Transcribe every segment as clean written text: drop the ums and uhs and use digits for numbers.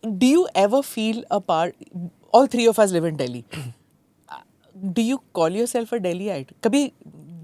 do you ever feel a part? All three of us live in Delhi. Do you call yourself a Delhiite? कभी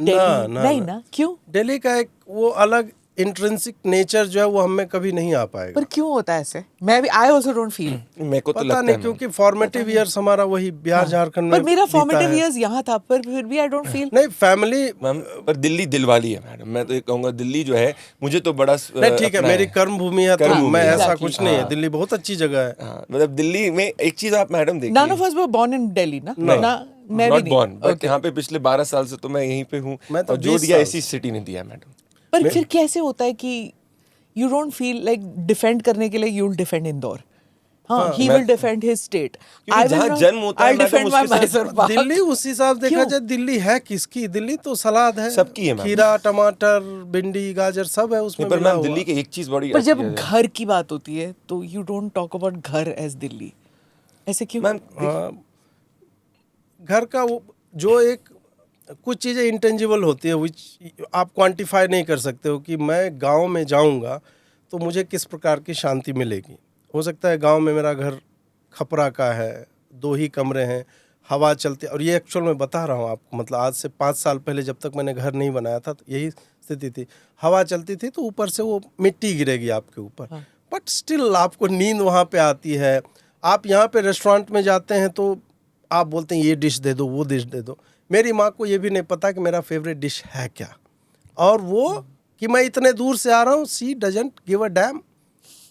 Delhi नहीं ना? क्यों? दिल्ली का एक वो अलग इंट्रिंसिक नेचर जो है वो हमें कभी नहीं आ पाएगा। पर क्यों होता है ऐसे? मैं भी I also don't feel. मेरे को तो पता लगता नहीं है क्योंकि फॉर्मेटिव ईयर्स हमारा वही बिहार झारखंड में पर मेरा बीता formative है। years यहाँ था, पर फिर भी I don't feel. नहीं फैमिली मैम, पर दिल्ली दिल वाली है मैडम। मैं तो ये कहूँगा दिल्ली जो है मुझे तो बड़ा नहीं ठीक है, अपना मेरी कर्म भूमि है तो कर्म मैं भूमि है। ऐसा Exactly. कुछ नहीं है। हाँ। दिल्ली बहुत अच्छी जगह है। हाँ, मतलब दिल्ली में एक चीज आप मैडम देखिए, None of us were born in Delhi ना? नहीं। ना मैं भी नॉट नहीं. Born, but Okay. यहाँ पे पिछले 12 साल से तो मैं यहीं पे हूँ मैं तो और जो 20 दिया साल ऐसी सिटी ने दिया मैडम। पर फिर कैसे होता है कि you don't feel like defend करने के लिए you'll defend Indore. हाँ, he will defend his state. क्योंकि I will जहाँ not- जन्म होता है I'll मैडम, defend my उसके साथ Mysore Pak. दिल्ली उस हिसाब से देखा क्यों? जाए दिल्ली है किसकी? दिल्ली तो सलाद है, सबकी है मैम। खीरा टमाटर भिंडी गाजर सब है उसमें नहीं, पर मिला मैम हुआ। दिल्ली की एक चीज बड़ी पर अच्छी जब है। घर की बात होती है तो you don't talk about घर as दिल्ली. ऐसे क्यों? मैम हाँ, घर का वो जो एक कुछ चीज़ें इंटेंजिबल होती है विच आप क्वांटिफाई नहीं कर सकते हो कि मैं गांव में जाऊंगा तो मुझे किस प्रकार की शांति मिलेगी। हो सकता है गांव में मेरा घर खपरा का है, 2 ही कमरे हैं, हवा चलती है। और ये एक्चुअल मैं बता रहा हूँ आपको, मतलब आज से 5 साल पहले जब तक मैंने घर नहीं बनाया था तो यही स्थिति थी। हवा चलती थी तो ऊपर से वो मिट्टी गिरेगी आपके ऊपर, बट स्टिल आपको नींद वहाँ पे आती है। आप यहाँ पे रेस्टोरेंट में जाते हैं तो आप बोलते हैं ये डिश दे दो, वो डिश दे दो। मेरी माँ को ये भी नहीं पता कि मेरा फेवरेट डिश है क्या, और वो कि मैं इतने दूर से आ रहा हूँ, सी डजंट गिव अ डैम।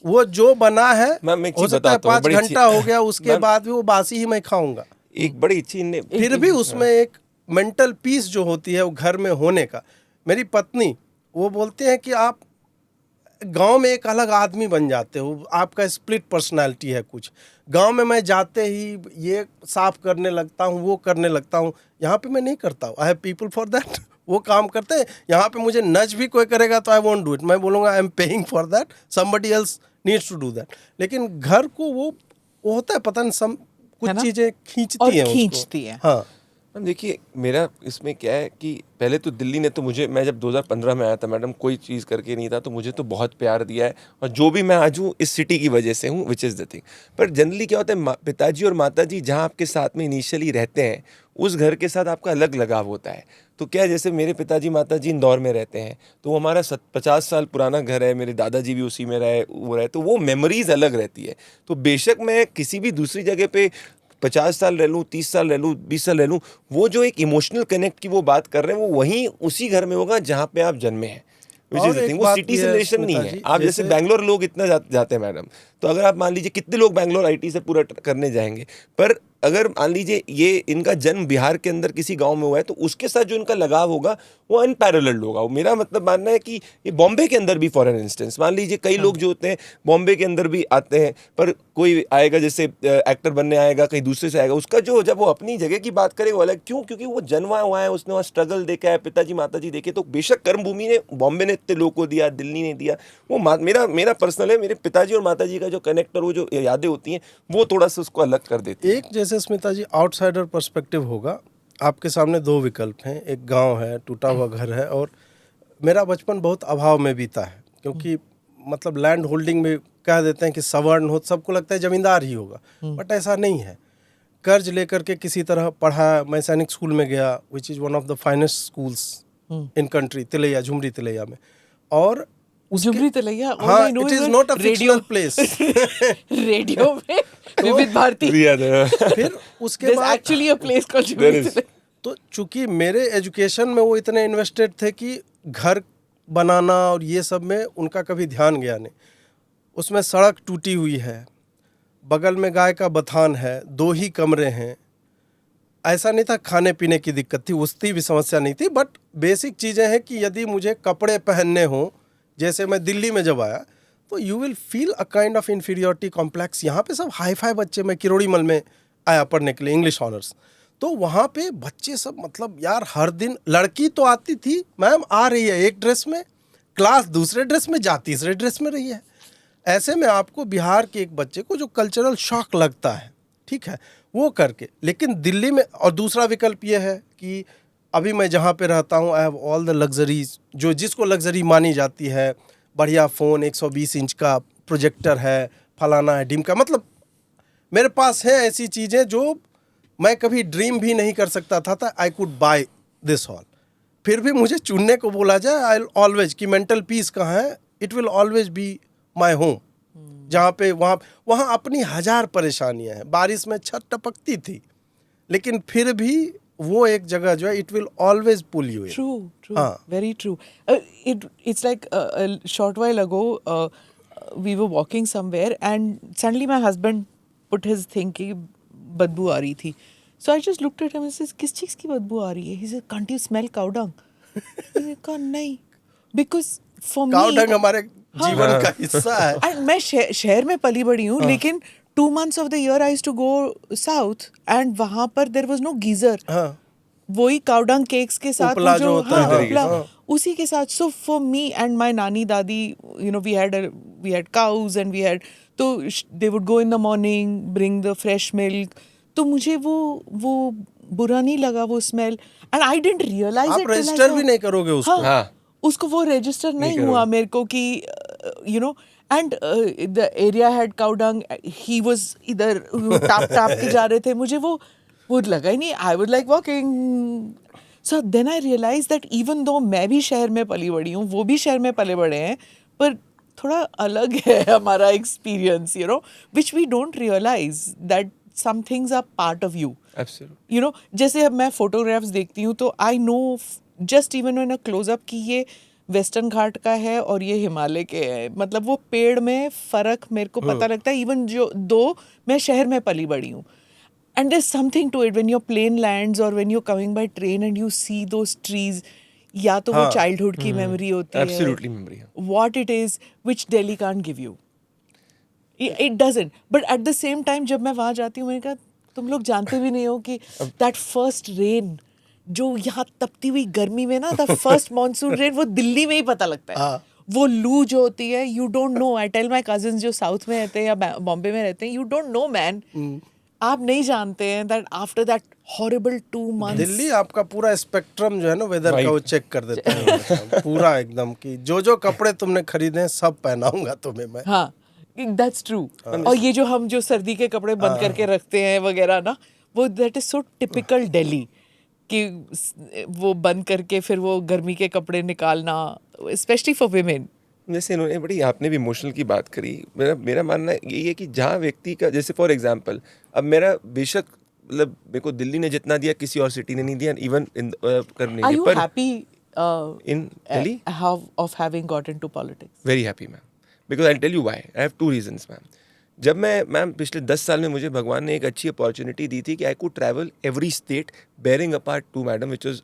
वो जो बना है मैम, एक हो चीज सकता है बताता हूँ, 5 बड़ी घंटा अच्छी- हो गया, उसके मैम, बाद भी वो बासी ही मैं खाऊंगा। एक बड़ी अच्छी ने फिर भी उसमें एक मेंटल पीस जो होती है वो घर में होने का। मेरी पत्नी वो बोलते हैं कि आप गांव में एक अलग आदमी बन जाते हो, आपका स्प्लिट पर्सनालिटी है कुछ। गांव में मैं जाते ही ये साफ करने लगता हूँ, वो करने लगता हूँ, यहाँ पे मैं नहीं करता हूँ। I have people for that. वो काम करते हैं। यहाँ पे मुझे नच भी कोई करेगा तो आई वोंट डू इट, मैं बोलूँगा I am paying for that, somebody else needs to do that. लेकिन घर को वो होता है, पता नहीं कुछ चीज़ें खींचती हैं उसको। खींचती हैं। हाँ मैम देखिए, मेरा इसमें क्या है कि पहले तो दिल्ली ने तो मुझे, मैं जब 2015 में आया था मैडम, कोई चीज़ करके नहीं था, तो मुझे तो बहुत प्यार दिया है, और जो भी मैं आज हूँ इस सिटी की वजह से हूँ, विच इज़ द थिंग। पर जनरली क्या होता है, पिताजी और माताजी जहाँ आपके साथ में इनिशियली रहते हैं, उस घर के साथ आपका अलग लगाव होता है। तो क्या है, जैसे मेरे पिताजी माताजी इंदौर में रहते हैं, तो वो हमारा 50 साल पुराना घर है, मेरे दादाजी भी उसी में रहे, तो वो मेमोरीज अलग रहती है। तो बेशक मैं किसी भी दूसरी जगह पे 50 साल रह लूँ, 30 साल रह लूँ, 20 साल रह लूँ, वो जो एक इमोशनल कनेक्ट की वो बात कर रहे हैं, वो वहीं उसी घर में होगा जहाँ पे आप जन्मे हैं। और एक वो बात सिटी भी से है, रिलेशन नहीं स्मिता है। जी, आप जैसे बैंगलोर लोग इतना जाते हैं मैडम, तो अगर आप मान लीजिए कितने लोग बैंगलोर आईटी से पूरा करने जाएंगे, पर अगर मान लीजिए ये इनका जन्म बिहार के अंदर किसी गांव में हुआ है, तो उसके साथ जो इनका लगाव होगा वो अनपैरेलल्ड होगा। वो मेरा मतलब मानना है कि ये बॉम्बे के अंदर भी, फॉर एन इंस्टेंस मान लीजिए कई लोग जो होते हैं बॉम्बे के अंदर भी आते हैं, पर कोई आएगा जैसे एक्टर बनने आएगा, कहीं दूसरे से आएगा, उसका जो जब वो अपनी जगह की बात करेगा वो अलग। क्यों? क्योंकि वो जन्मा हुआ है, उसने वहाँ स्ट्रगल देखा है, पिताजी माताजी देखे। तो बेशक कर्म भूमि ने, बॉम्बे ने इतने लोग को दिया, दिल्ली ने दिया, वो मेरा पर्सनल है, मेरे पिताजी और माताजी का जो कनेक्ट और वो जो यादें होती हैं वो थोड़ा सा उसको अलग कर देती है। एक जैसे स्मिता जी आउटसाइडर पर्सपेक्टिव होगा, आपके सामने 2 विकल्प हैं, एक गांव है, टूटा हुआ घर है, और मेरा बचपन बहुत अभाव में बीता है, क्योंकि मतलब लैंड होल्डिंग में कह देते हैं कि सवर्ण हो, सबको लगता है जमींदार ही होगा, बट ऐसा नहीं है। कर्ज लेकर के किसी तरह पढ़ा, मैं सैनिक स्कूल में गया, which is one of the finest schools in country, Tilaiya, Jhumri Tilaiya में। और झुमरी तिलैया, हाँ, it is not a fictional place. Radio में विविध भारती, फिर उसके बाद actually a place called Jhumri Tilaiya. तो चूंकि मेरे एजुकेशन में वो इतने इन्वेस्टेड थे कि घर बनाना और ये सब में उनका कभी ध्यान गया नहीं। उसमें सड़क टूटी हुई है, बगल में गाय का बथान है, 2 ही कमरे हैं। ऐसा नहीं था खाने पीने की दिक्कत थी, उसकी भी समस्या नहीं थी, बट बेसिक चीज़ें हैं कि यदि मुझे कपड़े पहनने हों, जैसे मैं दिल्ली में जब आया तो you will feel a kind of inferiority complex. यहाँ पे सब हाई फाई बच्चे, मैं किरोड़ीमल में आया पढ़ने के लिए इंग्लिश ऑनर्स, तो वहाँ पे बच्चे सब मतलब यार हर दिन, लड़की तो आती थी, मैम आ रही है एक ड्रेस में, क्लास दूसरे ड्रेस में, जा तीसरे ड्रेस में रही है। ऐसे में आपको बिहार के एक बच्चे को जो कल्चरल शॉक लगता है, ठीक है, वो करके। लेकिन दिल्ली में, और दूसरा विकल्प ये है कि अभी मैं जहाँ पे रहता हूँ, I have all the luxuries, जो जिसको लग्जरी मानी जाती है। बढ़िया फ़ोन, 120 इंच का प्रोजेक्टर है, फलाना है, ढिमका, मतलब मेरे पास है ऐसी चीज़ें जो मैं कभी ड्रीम भी नहीं कर सकता था I could by this all. फिर भी मुझे चुनने को बोला जाए, आई ऑलवेज कि मेंटल पीस कहाँ है, it will always be my home. जहाँ पे वहाँ अपनी 1000 परेशानियाँ हैं, बारिश में छत टपकती थी, लेकिन फिर भी वो एक जगह जो है, it will always pull you in. True, very true. It's like a short while ago, we were walking somewhere and suddenly my husband put his thing कि बदबू आ रही थी. So I just looked at him and said, किस चीज़ की बदबू आ रही है? He said, can't you smell cow dung? मैंने कहा नहीं, because for me काव डंग हमारे जीवन का हिस्सा है। and मैं शहर में पली बड़ी हूँ, लेकिन 2 months of the year I used to go south and वहाँ पर there was no geyser. हाँ, वही काउडंग केक्स के साथ उपला वो जो होता है, उपला, हाँ। उसी के साथ. So for me and my नानी दादी, you know, we had cows and we had, तो they would go in the morning, bring the fresh milk. तो मुझे वो बुरा नहीं लगा वो smell, and I didn't realise आप इट. रजिस्टर भी नहीं करोगे उसको। हाँ। उसको वो रजिस्टर नहीं हुआ मेरे को कि you know, and the area had cow dung, he was इधर टाप के जा रहे थे, मुझे वो लगा ही नहीं. I was like walking. So then I realize that even though मैं भी शहर में पली बड़ी हूँ, वो भी शहर में पले बड़े हैं, पर थोड़ा अलग है हमारा experience, you know, which we don't realize that some things are part of you. Absolutely. You know, जैसे अब मैं फोटोग्राफ्स देखती हूँ तो I know just even in a closeup कि ये वेस्टर्न घाट का है और ये हिमालय के है. मतलब वो पेड़ में फ़र्क मेरे को पता लगता है, इवन जो दो मैं शहर में पली बड़ी हूँ. And there's something to it when your plane lands or when you're coming by train and you see those trees. या तो वो childhood की memory होती है. Absolutely memory. What it is which Delhi can't give you. It doesn't. But at the same time जब मैं वहाँ जाती हूँ, मैंने कहा तुम लोग जानते भी नहीं हो कि that first rain जो यहाँ तपती हुई गर्मी में ना, the first monsoon rain, वो दिल्ली में ही पता लगता है. वो लू जो होती है, you don't know. I tell my cousins जो साउथ में रहते हैं या बॉम्बे में रहते हैं, you don't know man. आप नहीं जानते हैं that after that horrible 2 months. Delhi आपका पूरा स्पेक्ट्रम जो है ना वेदर का, वो चेक कर देता है पूरा एकदम, कि जो कपड़े तुमने खरीदे हैं सब पहनाऊंगा तुम्हें मैं. हाँ, that's true. और ये जो हम जो सर्दी के कपड़े बंद करके रखते हैं वगैरह ना, वो that is so typical Delhi कि वो बंद करके फिर वो गर्मी के कपड़े निकालना, especially for women. जैसे इन्होंने बड़ी, आपने भी इमोशनल की बात करी. मेरा मानना यही है कि जहाँ व्यक्ति का, जैसे फॉर एग्जांपल अब मेरा बेशक, मतलब मेरे को दिल्ली ने जितना दिया किसी और सिटी ने नहीं दिया, इवन करने Are you पर happy in Delhi of having got into politics? Very happy ma'am, because I tell you why. I have 2 reasons ma'am. जब मैम पिछले 10 साल में मुझे भगवान ने एक अच्छी अपॉर्चुनिटी दी थी कि I could travel every state bearing apart to madam which was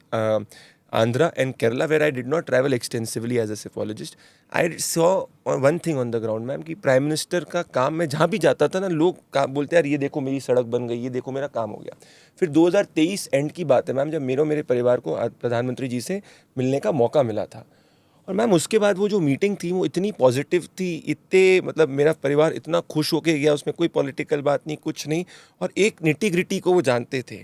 Andhra and Kerala, where I did not travel extensively as a cephalogist. I saw one thing on the ground, ma'am, कि prime minister का काम मैं जहाँ भी जाता था ना, लोग बोलते यार ये देखो मेरी सड़क बन गई, ये देखो मेरा काम हो गया. फिर 2023 एंड की बात है मैम, जब मेरे परिवार को प्रधानमंत्री जी से मिलने का मौका मिला था. और मैम उसके बाद वो जो मीटिंग थी वो इतनी पॉजिटिव थी, इतने मतलब मेरा परिवार इतना खुश होके गया, उसमें कोई पॉलिटिकल बात नहीं, कुछ नहीं, और एक निटी ग्रिटी को वो जानते थे.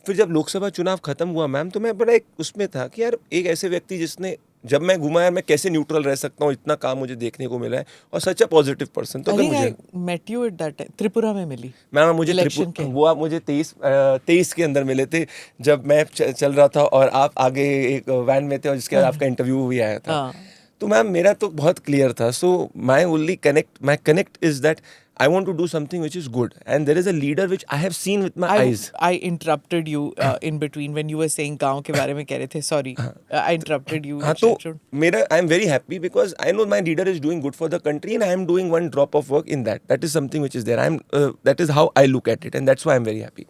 फिर जब लोकसभा चुनाव खत्म हुआ मैम, तो मैं बड़ा एक उसमें था कि यार एक ऐसे व्यक्ति जिसने, जब मैं घुमा यार मैं कैसे न्यूट्रल रह सकता हूँ, इतना काम मुझे देखने को मिला है, और सच अ पॉजिटिव पर्सन. तो अगर मुझे met you at that time, Tripura में मिली मैम, मुझे वो आप मुझे 23 के अंदर मिले थे, जब मैं चल रहा था और आप आगे एक वैन में थे और जिसके बाद आपका इंटरव्यू भी आया था. तो मैम मेरा तो बहुत क्लियर था. So my connect is that I want to do something which is good, and there is a leader which I have seen with my eyes. I interrupted you in between when you were saying गांव के बारे में कह रहे थे. Sorry, I interrupted you. हाँ, तो मेरा I am very happy because I know my leader is doing good for the country, and I am doing one drop of work in that. That is something which is there. That is how I look at it, and that's why I am very happy.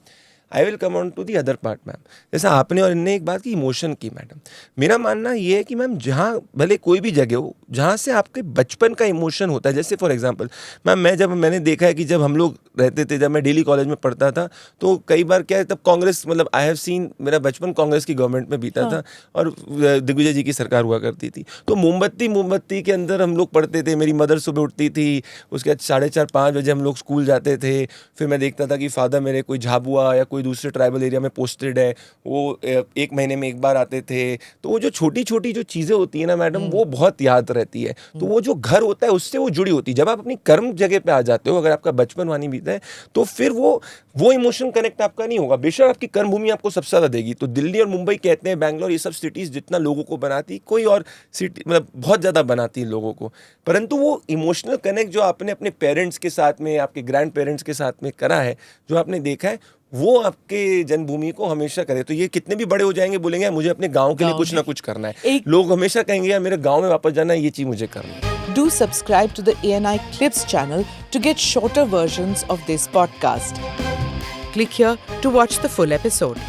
I will come on to the other part ma'am. जैसे आपने और इनने एक बात की emotion की madam, मेरा मानना ये है कि मैम जहाँ भले कोई भी जगह हो जहाँ से आपके बचपन का इमोशन होता है. जैसे फॉर एग्जांपल मैम, मैंने देखा है कि जब हम लोग रहते थे, जब मैं डेली कॉलेज में पढ़ता था, तो कई बार क्या है, तब कांग्रेस, मतलब आई हैव सीन, मेरा बचपन कांग्रेस की गवर्नमेंट में बीता था, और दिग्विजय जी की सरकार हुआ करती थी. तो मोमबत्ती के अंदर हम लोग पढ़ते थे. मेरी मदर सुबह उठती थी, उसके बाद 4:30-5 बजे हम लोग स्कूल जाते थे. फिर मैं देखता था कि फादर मेरे कोई झाबुआ या कोई कोई दूसरे ट्राइबल एरिया में पोस्टेड है, वो 1 महीने में 1 बार आते थे। तो वो जो छोटी छोटी जो चीज़ें होती है ना मैडम, वो बहुत याद रहती है। तो वो जो घर होता है उससे वो जुड़ी होती है। जब आप अपनी कर्म जगह पे आ जाते हो, अगर आपका बचपन वहाँ नहीं बीता है, तो फिर वो इमोशन कनेक्ट आपका नहीं होगा। बेशक आपकी कर्म भूमि आपको सबसे ज़्यादा देगी। तो दिल्ली और मुंबई कहते हैं, बैंगलोर, ये सब सिटीज़ जितना लोगों को बनाती, कोई और सिटी मतलब बहुत ज़्यादा बनाती है लोगों को, परंतु वो इमोशनल कनेक्ट जो आपने अपने पेरेंट्स के साथ में, आपके ग्रैंड पेरेंट्स के साथ में करा है, जो आपने देखा है, वो आपके जन्मभूमि को हमेशा करे। तो ये कितने भी बड़े हो जाएंगे, बोलेंगे मुझे अपने गांव के लिए कुछ ना कुछ करना है। लोग हमेशा कहेंगे यार मेरे गांव में वापस जाना है, ये चीज़ मुझे करना है। Do subscribe to the ANI Clips channel to get shorter versions of this podcast. Click here to watch the full episode.